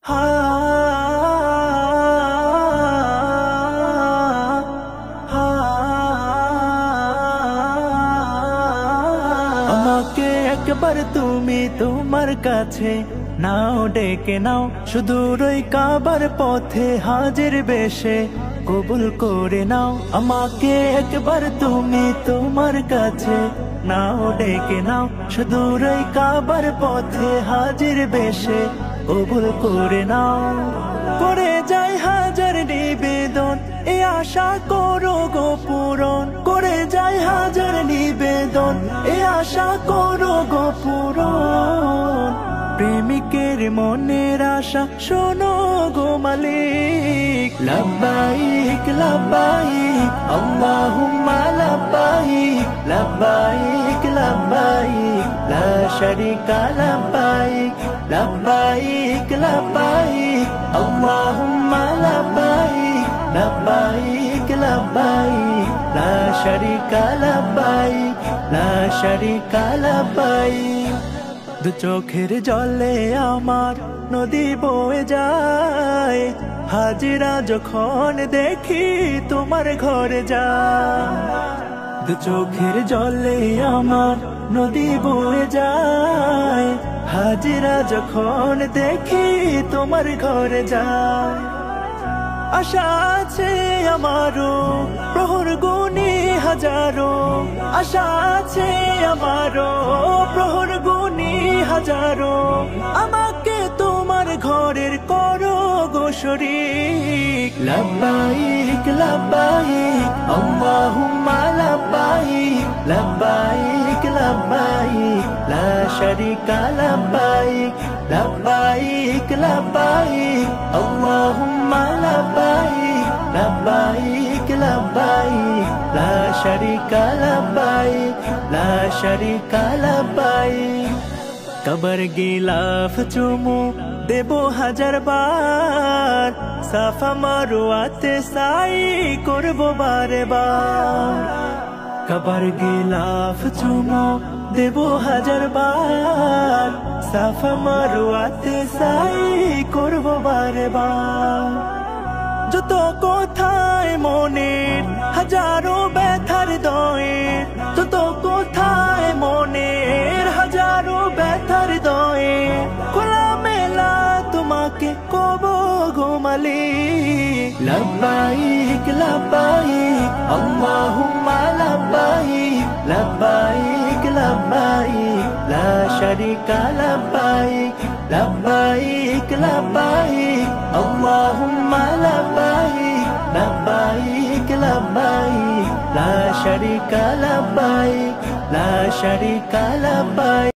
আমাকে একবার তুমি তোমার কাছে নাও, ডেকে নাও সুদূর ওই কাবার পথে হাজির বেশে কবুল করে নাও। আমাকে একবার তুমি তোমার কাছে নাও, ডেকে নাও সুদূর ওই কাবার পথে হাজির বেশে কবুল করে নাও। করে যাই হাজার নিবেদন, এ আশা করো গো পূরণ। করে যাই হাজার নিবেদন, এ আশা করো গো পূরণ। প্রেমিকের মনের আশা শোনো গো মালিক। লাব্বাইক লাব্বাইক আল্লাহুম্মা লাব্বাইক, লাব্বাইক লাব্বাইক লা শারীকা লাব্বাইক, লাব্বাইক লাব্বাইক আল্লাহুম্মা লাব্বাইক, লাব্বাইক লাব্বাইক লা শারীকা লাব্বাইক, লা শারীকা লাব্বাইক। দু চোখের জলে আমার নদী বয়ে যায়, হাজিরা যখন দেখি তোমার ঘরে যায়। দু চোখের জলে আমার নদী বয়ে যায়, হাজিরা যখন দেখি তোমার ঘরে যায়। আশা আছে আমারও প্রহর গুনি হাজারো, আশা আছে আমারও প্রহর গুনি হাজারো। আমাকে তোমার ঘরের করো গো শরীক। লাব্বাইক লাব্বাইক আল্লাহুম্মা লাব্বাইক, লাব্বাইক লাব্বাইক লা শারীকা লাব্বাইক, লাব্বাইক লাব্বাইক আল্লাহুম্মা লাব্বাইক, লাব্বাইক লাব্বাইক লা শারীকা লাব্বাইক, লা শারীকা লাব্বাইক। কবর গিলাফ চুমু দেবো হাজার বার, সাফা মারওয়াতে সাই করবো বারে বার। কবর গিলাফ চুমু দেবো হাজার বার, সাফা মারওয়াতে সাই করবো বারে বার। যত কোথায় মনের হাজারো ব্যথার দয়ে, যত কোথায় মনের হাজারো ব্যথার দয়ে, খোলা মেলা তোমাকে কব গো মালিক। লাব্বাইক লাব্বাইক আল্লাহুম্মা লাব্বাইক, লাব্বাইক লাব্বাইক লা শারীকা লাব্বাইক, লাব্বাইক লাব্বাইক আল্লাহুম্মা লাব্বাইক, লাব্বাইক লাব্বাইক লা শারীকা লাব্বাইক, লা শারীকা লাব্বাইক।